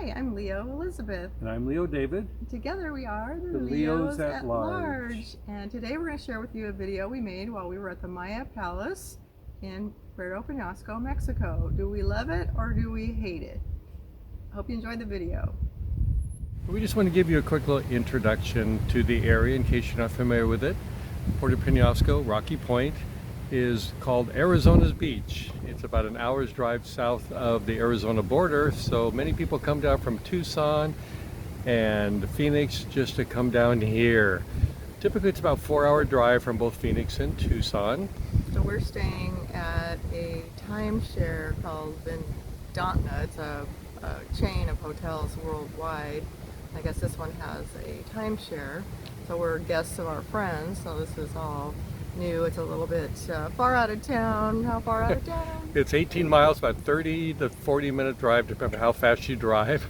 Hi, I'm Leo Elizabeth. And I'm Leo David. Together we are The Leos at Large. And today we're going to share with you a video we made while we were at the Maya Palace in Puerto Penasco, Mexico. Do we love it or do we hate it? Hope you enjoyed the video. We just want to give you a quick little introduction to the area in case you're not familiar with it. Puerto Penasco, Rocky Point, is called Arizona's beach. It's about an hour's drive south of the Arizona border, so many people come down from Tucson and Phoenix just to come down here. Typically it's about a 4-hour drive from both Phoenix and Tucson. So we're staying at a timeshare called Vindantna. It's a chain of hotels worldwide. I guess this one has a timeshare. So we're guests of our friends, so this is all new. It's a little bit far out of town. How far out of town? It's 18 miles, about 30 to 40-minute drive, depending on how fast you drive.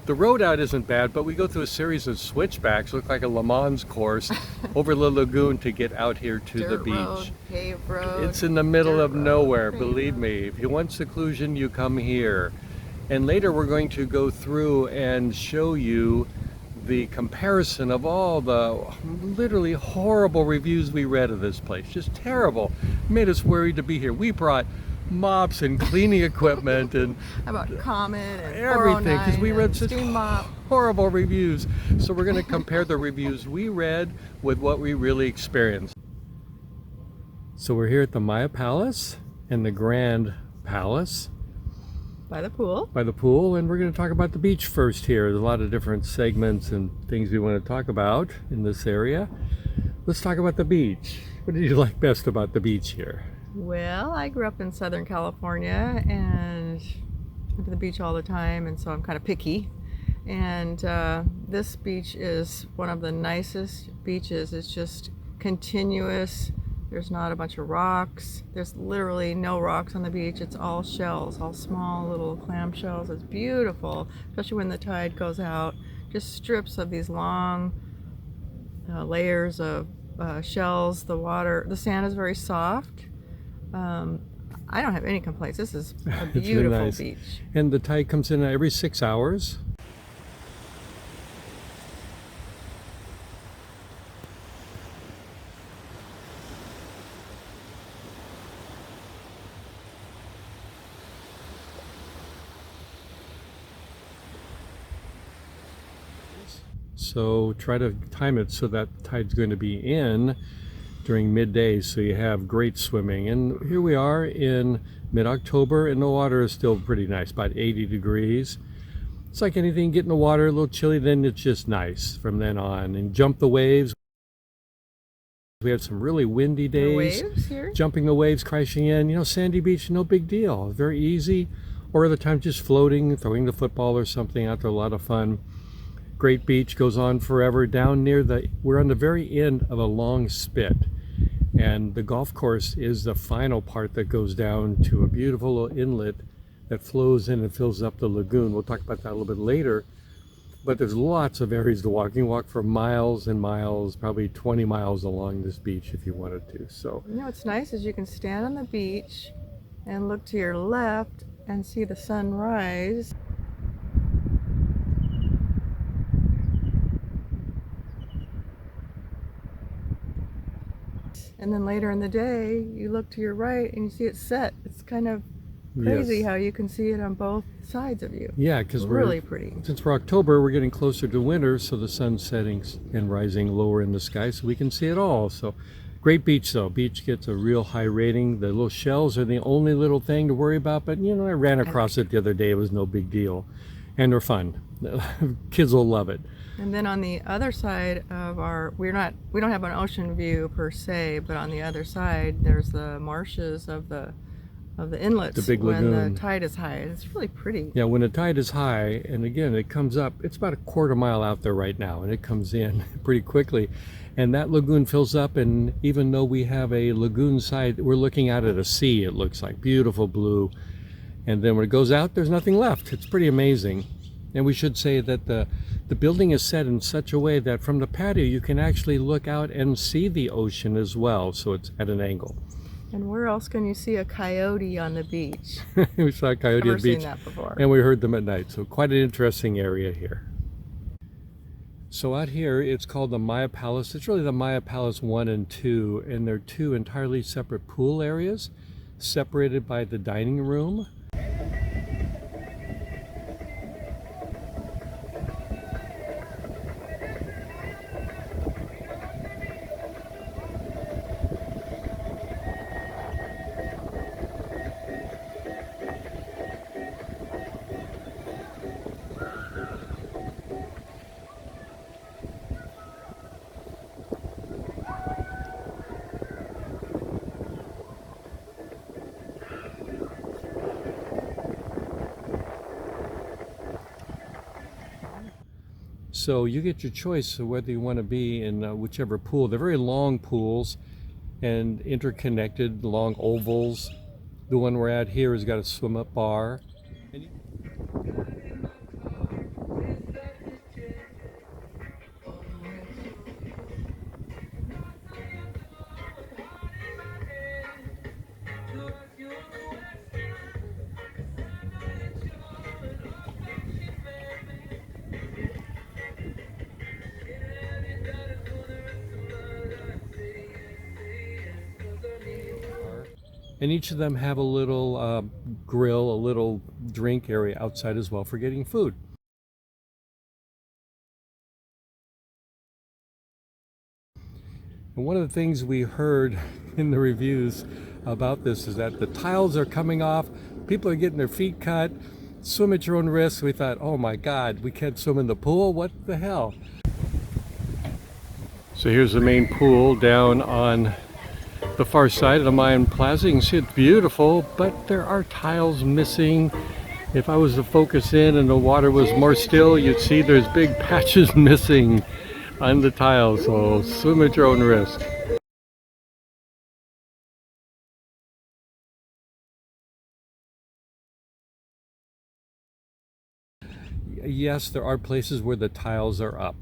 The road out isn't bad, but we go through a series of switchbacks, look like a Le Mans course, over the lagoon to get out here to Dirt the beach. Road, paved road. It's in the middle of nowhere, paved believe road. me. If you want seclusion, you come here. And later we're going to go through and show you the comparison of all the literally horrible reviews we read of this place. Just terrible. Made us worried to be here. We brought mops and cleaning equipment and How about Comet and everything because we read such Steam Mop. horrible reviews. So we're going to compare the reviews we read with what we really experienced. So we're here at the Maya Palace and the Grand Palace. By the pool. By the pool, and we're going to talk about the beach first here. There's a lot of different segments and things we want to talk about in this area. Let's talk about the beach. What did you like best about the beach here? Well, I grew up in Southern California and went to the beach all the time, and so I'm kind of picky. And this beach is one of the nicest beaches. It's just continuous. There's not a bunch of rocks. There's literally no rocks on the beach. It's all shells, all small little clam shells. It's beautiful, especially when the tide goes out. Just strips of these long layers of shells. The sand is very soft. I don't have any complaints. This is a It's beautiful really nice. beach. And the tide comes in every 6 hours. So try to time it so that tide's going to be in during midday so you have great swimming. And here we are in mid-October and the water is still pretty nice, about 80 degrees. It's like anything, get in the water a little chilly, then it's just nice from then on. And jump the waves. We had some really windy days. The waves here? Jumping the waves, crashing in. You know, sandy beach, no big deal. Very easy. Or other times just floating, throwing the football or something out there, a lot of fun. Great beach, goes on forever. Down near we're on the very end of a long spit, and the golf course is the final part that goes down to a beautiful little inlet that flows in and fills up the lagoon. We'll talk about that a little bit later, but there's lots of areas to walk. You can walk for miles and miles, probably 20 miles along this beach if you wanted to. So You know what's nice is you can stand on the beach and look to your left and see the sun rise. And then later in the day, you look to your right and you see it set. It's kind of crazy yes. how you can see it on both sides of you. Yeah, because really pretty. Since we're October, we're getting closer to winter, so the sun's setting and rising lower in the sky, so we can see it all. So great beach though. Beach gets a real high rating. The little shells are the only little thing to worry about, but you know, I ran across it the other day. It was no big deal, and they're fun. Kids will love it. And then on the other side of we don't have an ocean view per se, but on the other side there's the marshes of the inlets, the big when lagoon. the tide is high. It's really pretty. Yeah, when the tide is high, and again it comes up, it's about a quarter mile out there right now, and it comes in pretty quickly, and that lagoon fills up. And even though we have a lagoon side, we're looking out at a sea. It looks like beautiful blue, and then when it goes out, there's nothing left. It's pretty amazing. And we should say that the building is set in such a way that from the patio you can actually look out and see the ocean as well, so it's at an angle. And where else can you see a coyote on the beach? We saw a coyote Never at the seen beach, that before. and we heard them at night. So quite an interesting area here. So out here, it's called the Maya Palace. It's really the Maya Palace 1 and 2, and they're two entirely separate pool areas, separated by the dining room. So you get your choice of whether you want to be in whichever pool. They're very long pools and interconnected, long ovals. The one we're at here has got a swim-up bar. And each of them have a little grill, a little drink area outside as well for getting food. And one of the things we heard in the reviews about this is that the tiles are coming off, people are getting their feet cut, swim at your own risk. We thought, oh my God, we can't swim in the pool? What the hell? So here's the main pool down on the far side of the Mayan Plaza. You can see it's beautiful, but there are tiles missing. If I was to focus in and the water was more still, you'd see there's big patches missing on the tiles, so swim at your own risk. Yes, there are places where the tiles are up.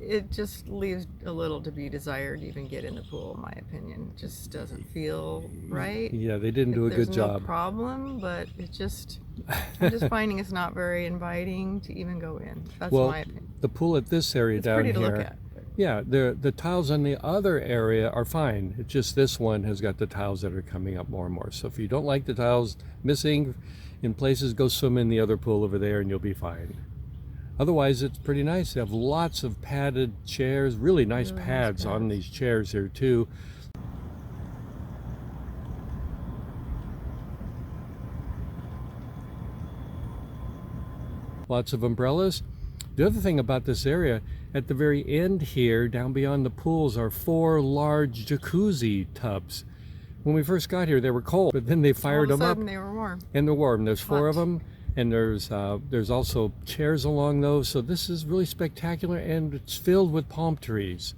It just leaves a little to be desired to even get in the pool, in my opinion. It just doesn't feel right. Yeah, they didn't do a good job. There's no problem, but I'm just finding it's not very inviting to even go in. That's my opinion. The pool at this area It's down pretty here, to look at. yeah, the tiles on the other area are fine. It's just this one has got the tiles that are coming up more and more. So if you don't like the tiles missing in places, go swim in the other pool over there and you'll be fine. Otherwise, it's pretty nice. They have lots of padded chairs, really nice pads on these chairs here too. Lots of umbrellas. The other thing about this area, at the very end here, down beyond the pools, are 4 large jacuzzi tubs. When we first got here, they were cold, but then they fired them up. They were warm. And they're warm. There's 4 of them. And there's also chairs along those. So this is really spectacular, and it's filled with palm trees.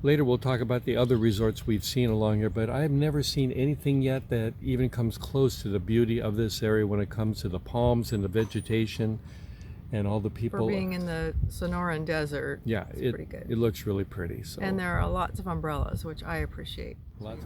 Later we'll talk about the other resorts we've seen along here, but I've never seen anything yet that even comes close to the beauty of this area when it comes to the palms and the vegetation and all the people. For being in the Sonoran Desert, yeah, it's pretty good. It looks really pretty. So. And there are lots of umbrellas, which I appreciate. Lots.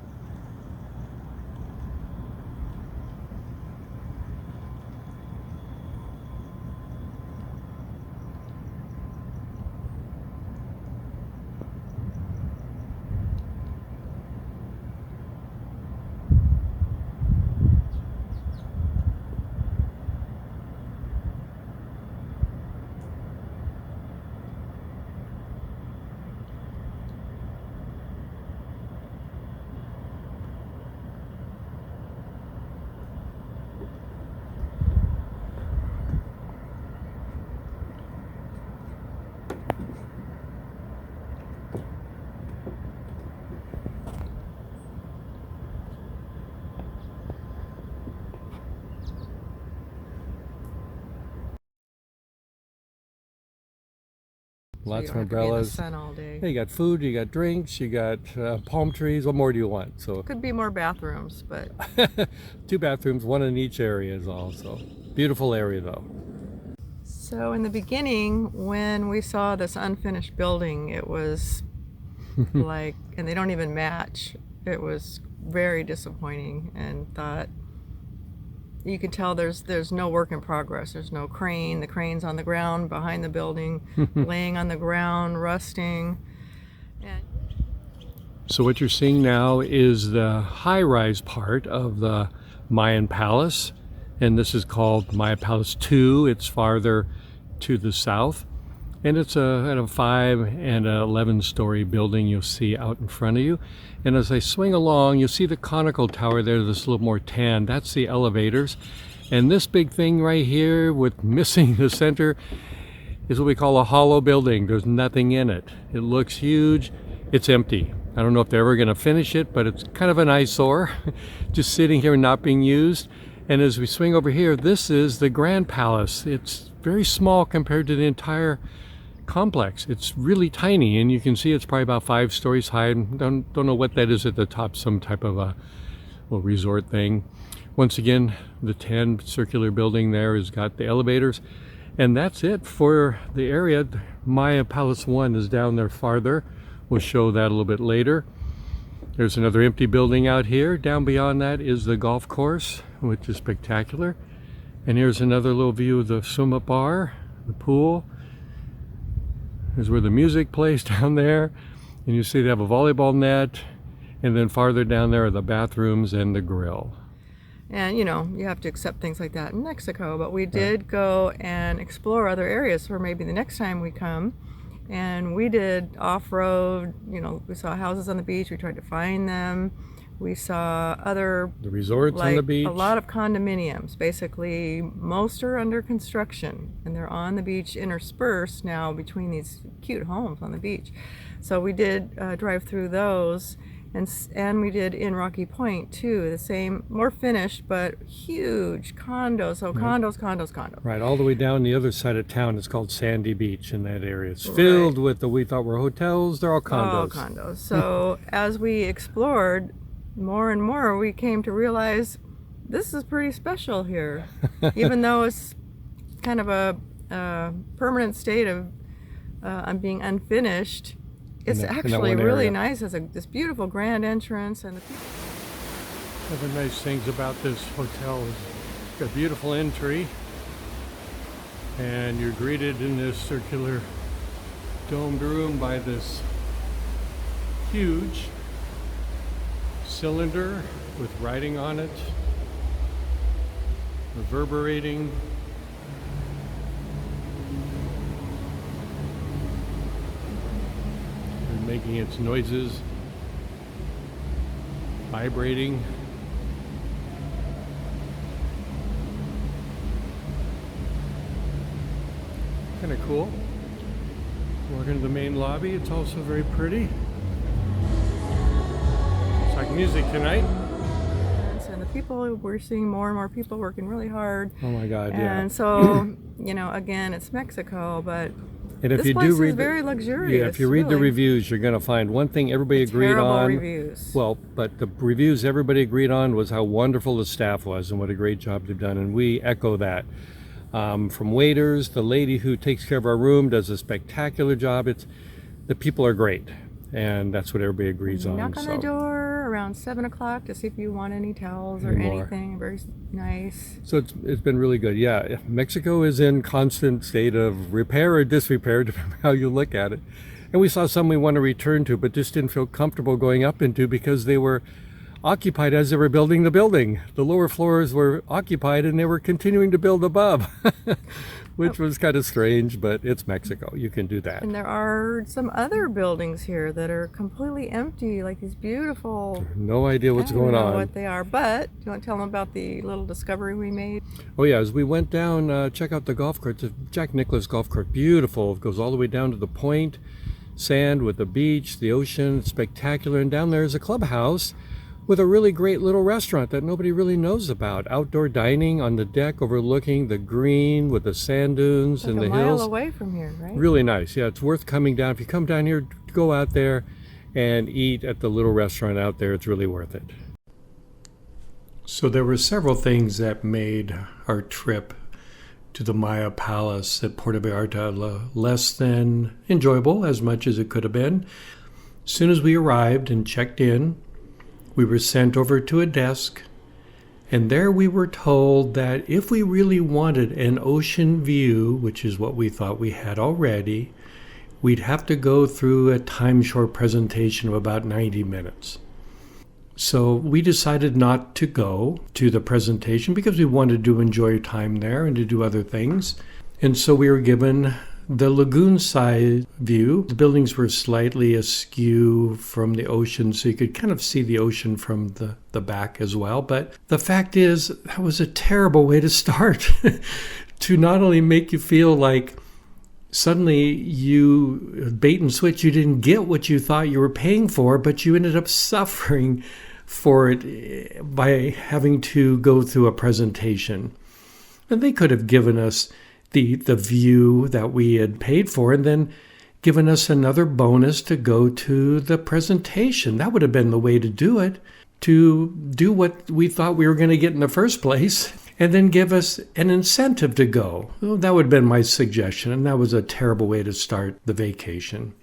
Lots so of you don't have to be in the umbrellas. sun all day. Yeah, you got food, you got drinks, you got palm trees. What more do you want? So Could be more bathrooms, but 2 bathrooms, 1 in each area is all. So beautiful area though. so in the beginning, when we saw this unfinished building, it was like, and they don't even match. It was very disappointing, and thought, you could tell there's no work in progress. There's no crane. The crane's on the ground behind the building, laying on the ground, rusting. And So what you're seeing now is the high-rise part of the Mayan Palace, and this is called Maya Palace 2. It's farther to the south, and it's a 5 and 11-story building you'll see out in front of you. And as I swing along, you'll see the conical tower there that's a little more tan. That's the elevators. And this big thing right here with missing the center is what we call a hollow building. There's nothing in it. It looks huge. It's empty. I don't know if they're ever going to finish it, but it's kind of an eyesore, just sitting here not being used. And as we swing over here, this is the Grand Palace. It's very small compared to the entire complex. It's really tiny, and you can see it's probably about 5 stories high. Don't know what that is at the top, some type of a little resort thing. Once again, the 10 circular building there has got the elevators, and that's it for the area. Maya Palace 1 is down there farther. We'll show that a little bit later. There's another empty building out here. Down beyond that is the golf course, which is spectacular. And here's another little view of the swim up bar, the pool. Here's where the music plays down there. And you see they have a volleyball net. And then farther down there are the bathrooms and the grill. And you know, you have to accept things like that in Mexico, but we did go and explore other areas for maybe the next time we come. And we did off-road, you know, we saw houses on the beach, we tried to find them. We saw other, The resorts like on the beach. a lot of condominiums. Basically, most are under construction, and they're on the beach interspersed now between these cute homes on the beach. So we did drive through those, and we did in Rocky Point too. The same, more finished, but huge condos. So condos. Right, all the way down the other side of town. It's called Sandy Beach in that area. It's filled with the we thought were hotels. They're all condos. All condos. So as we explored more and more, we came to realize this is pretty special here. Even though it's kind of a permanent state of being unfinished, it's actually really nice. It has this beautiful grand entrance, and One of the nice things about this hotel is it's got a beautiful entry, and you're greeted in this circular domed room by this huge cylinder with writing on it, reverberating. And making its noises, vibrating. Kind of cool. Walk into the main lobby. It's also very pretty. It's like music tonight. and the people, we're seeing more and more people working really hard. Oh my God, yeah. And so, you know, again, it's Mexico, but And if this you place do read is very luxurious. yeah, if you read the really. reviews, you're going to find one thing everybody agreed Terrible on. reviews. Well, but the reviews everybody agreed on was how wonderful the staff was and what a great job they've done, and we echo that. From waiters, the lady who takes care of our room does a spectacular job. The people are great, and that's what everybody agrees on. Knock on the door around 7 o'clock to see if you want any towels or Anymore. anything. Very nice. So it's been really good. Yeah, Mexico is in constant state of repair or disrepair, depending on how you look at it. And we saw some we want to return to, but just didn't feel comfortable going up into because they were occupied as they were building the building. The lower floors were occupied and they were continuing to build above, which was kind of strange, but it's Mexico. You can do that. And there are some other buildings here that are completely empty, like these beautiful. No idea what's I don't going know on. what they are, but do you want to tell them about the little discovery we made? Oh yeah, as we went down, check out the golf course, the Jack Nicklaus golf course, beautiful. It goes all the way down to the point, sand with the beach, the ocean, it's spectacular. And down there is a clubhouse with a really great little restaurant that nobody really knows about. Outdoor dining on the deck overlooking the green with the sand dunes Like and a the mile hills. away from here, right? Really nice. Yeah, it's worth coming down. If you come down here, go out there and eat at the little restaurant out there. It's really worth it. So there were several things that made our trip to the Maya Palace at Puerto Vallarta less than enjoyable, as much as it could have been. As soon as we arrived and checked in, we were sent over to a desk, and there we were told that if we really wanted an ocean view, which is what we thought we had already, we'd have to go through a time-short presentation of about 90 minutes. So we decided not to go to the presentation because we wanted to enjoy time there and to do other things. And so we were given the lagoon side view. The buildings were slightly askew from the ocean, so you could kind of see the ocean from the back as well. But the fact is, that was a terrible way to start. To not only make you feel like suddenly you bait and switch, you didn't get what you thought you were paying for, but you ended up suffering for it by having to go through a presentation. And they could have given us the view that we had paid for and then given us another bonus to go to the presentation. That would have been the way to do it, to do what we thought we were going to get in the first place and then give us an incentive to go. Well, that would have been my suggestion, and that was a terrible way to start the vacation.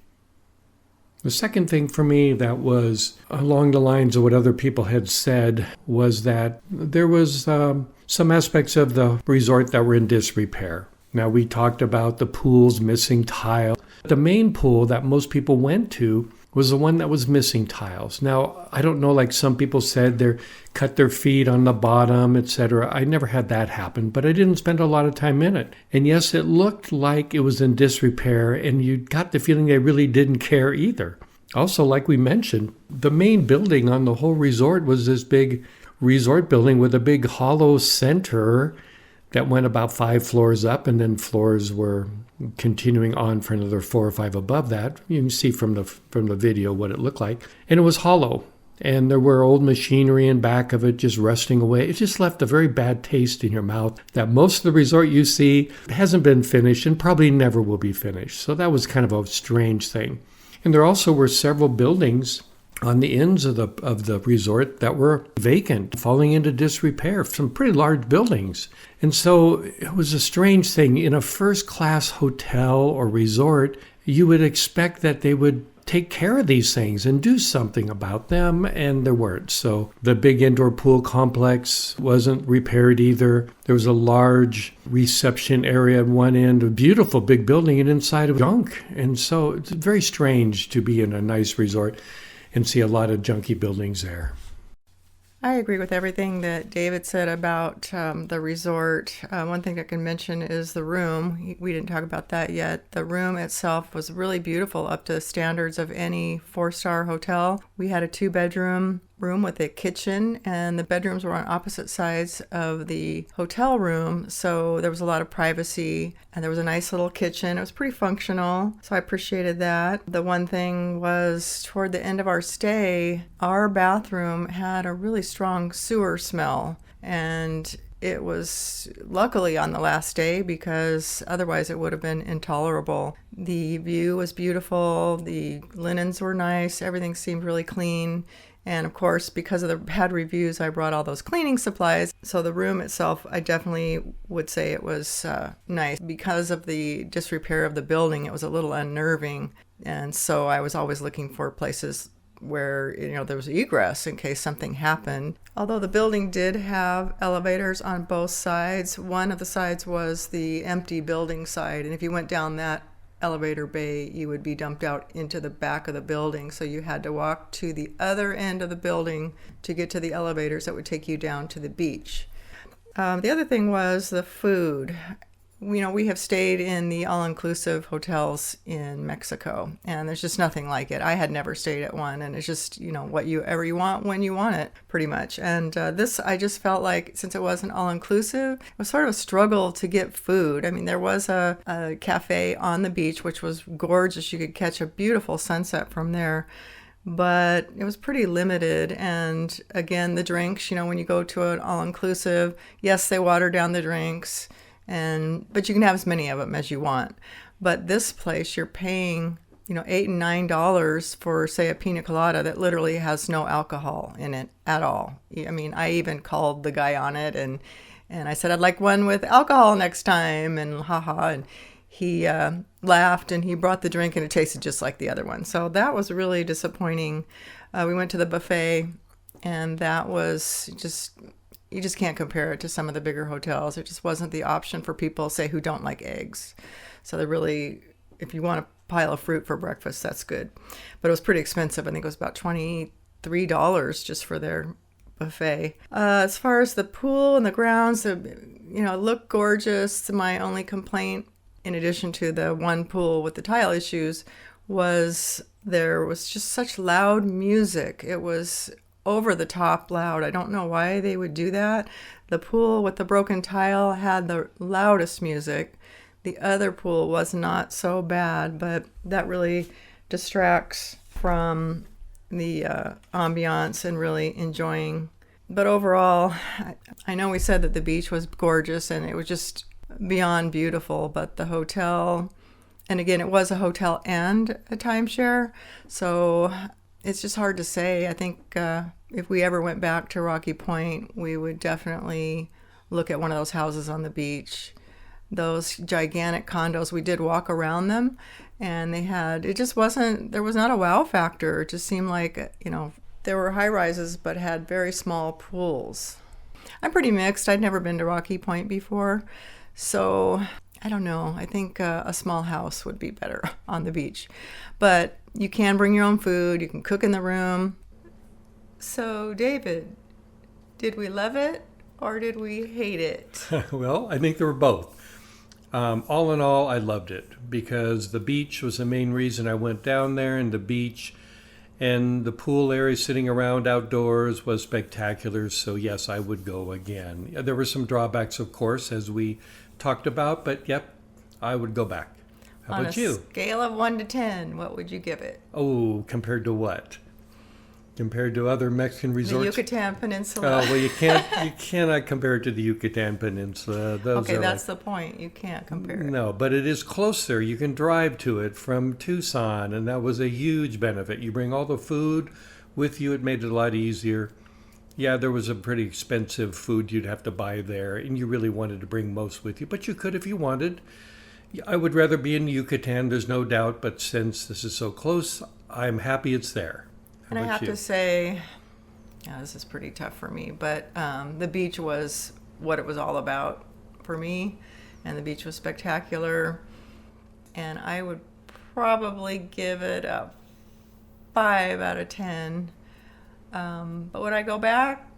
The second thing for me that was along the lines of what other people had said was that there was some aspects of the resort that were in disrepair. Now, we talked about the pools missing tile. The main pool that most people went to was the one that was missing tiles. Now, I don't know, like some people said, they cut their feet on the bottom, etc. I never had that happen, but I didn't spend a lot of time in it. And yes, it looked like it was in disrepair, and you got the feeling they really didn't care either. Also, like we mentioned, the main building on the whole resort was this big resort building with a big hollow center that went about 5 floors up, and then floors were continuing on for another 4 or 5 above that. You can see from the video what it looked like. And it was hollow, and there were old machinery in back of it just rusting away. It just left a very bad taste in your mouth that most of the resort you see hasn't been finished and probably never will be finished. So that was kind of a strange thing. And there also were several buildings on the ends of the resort that were vacant, falling into disrepair, some pretty large buildings. And so it was a strange thing. In a first-class hotel or resort, you would expect that they would take care of these things and do something about them, and there weren't. So the big indoor pool complex wasn't repaired either. There was a large reception area at one end, a beautiful big building, and inside of junk. And so it's very strange to be in a nice resort and see a lot of junky buildings there. I agree with everything that David said about the resort. One thing I can mention is the room. We didn't talk about that yet. The room itself was really beautiful, up to the standards of any 4-star hotel. We had a 2-bedroom room with a kitchen, and the bedrooms were on opposite sides of the hotel room, so there was a lot of privacy, and there was a nice little kitchen. It was pretty functional, so I appreciated that. The one thing was, toward the end of our stay, our bathroom had a really strong sewer smell, and it was luckily on the last day because otherwise it would have been intolerable. The view was beautiful, the linens were nice, everything seemed really clean. And of course, because of the bad reviews, I brought all those cleaning supplies. So the room itself, I definitely would say it was nice. Because of the disrepair of the building, it was a little unnerving. And so I was always looking for places where, there was egress in case something happened. Although the building did have elevators on both sides. One of the sides was the empty building side. And if you went down that elevator bay, you would be dumped out into the back of the building. So you had to walk to the other end of the building to get to the elevators that would take you down to the beach. The other thing was the food. We have stayed in the all-inclusive hotels in Mexico, and there's just nothing like it. I had never stayed at one, and it's just, whatever you want when you want it, pretty much. And this, I just felt like, since it wasn't all-inclusive, it was sort of a struggle to get food. I mean, there was a cafe on the beach, which was gorgeous. You could catch a beautiful sunset from there. but it was pretty limited. And again, the drinks, when you go to an all-inclusive, yes, they water down the drinks, but you can have as many of them as you want. But this place, you're paying, $8 and $9 for, say, a pina colada that literally has no alcohol in it at all. I mean, I even called the guy on it, and I said, I'd like one with alcohol next time, and haha, and he laughed, and he brought the drink, and it tasted just like the other one. So that was really disappointing. We went to the buffet, and that was you just can't compare it to some of the bigger hotels. It just wasn't the option for people, say, who don't like eggs. So they really, if you want a pile of fruit for breakfast, that's good. But it was pretty expensive. I think it was about $23 just for their buffet. As far as the pool and the grounds, it looked gorgeous. My only complaint, in addition to the one pool with the tile issues, was there was just such loud music. It was over the top loud. I don't know why they would do that. The pool with the broken tile had the loudest music. The other pool was not so bad, but that really distracts from the ambiance and really enjoying. But overall, I know we said that the beach was gorgeous and it was just beyond beautiful, but the hotel, and again, it was a hotel and a timeshare, so it's just hard to say. I think if we ever went back to Rocky Point, we would definitely look at one of those houses on the beach. Those gigantic condos, we did walk around them, and there was not a wow factor. It just seemed like, there were high rises, but had very small pools. I'm pretty mixed. I'd never been to Rocky Point before, so I don't know. I think a small house would be better on the beach. But you can bring your own food. You can cook in the room. So, David, did we love it or did we hate it? Well, I think there were both. All in all, I loved it because the beach was the main reason I went down there, and the beach and the pool area sitting around outdoors was spectacular. So yes, I would go again. There were some drawbacks, of course, as we talked about, but yep, I would go back. How about you? On a scale of 1 to 10, what would you give it? Oh, compared to what? Compared to other Mexican resorts? The Yucatan Peninsula. Well, you cannot compare it to the Yucatan Peninsula. Okay, that's the point. You can't compare it. No, but it is closer. You can drive to it from Tucson, and that was a huge benefit. You bring all the food with you. It made it a lot easier. Yeah, there was a pretty expensive food you'd have to buy there, and you really wanted to bring most with you, but you could if you wanted. I would rather be in Yucatan, there's no doubt, but since this is so close, I'm happy it's there. And I have to say, this is pretty tough for me, but the beach was what it was all about for me, and the beach was spectacular, and I would probably give it a 5 out of 10. But would I go back?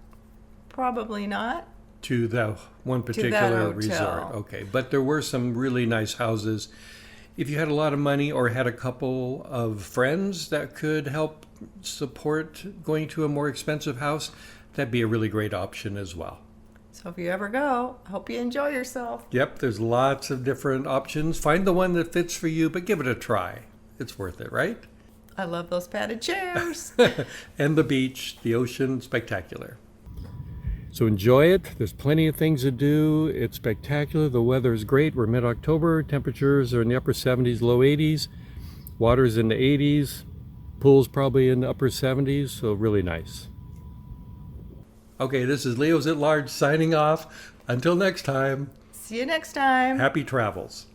Probably not. To the one particular resort. Okay, but there were some really nice houses. If you had a lot of money or had a couple of friends that could help support going to a more expensive house, that'd be a really great option as well. So if you ever go, I hope you enjoy yourself. Yep, there's lots of different options. Find the one that fits for you, but give it a try. It's worth it, right? I love those padded chairs. And the beach, the ocean, spectacular. So enjoy it. There's plenty of things to do. It's spectacular. The weather is great. We're mid-October. Temperatures are in the upper 70s, low 80s. Water's in the 80s. Pool's probably in the upper 70s, so really nice. Okay, this is Leo's at Large signing off. Until next time. See you next time. Happy travels.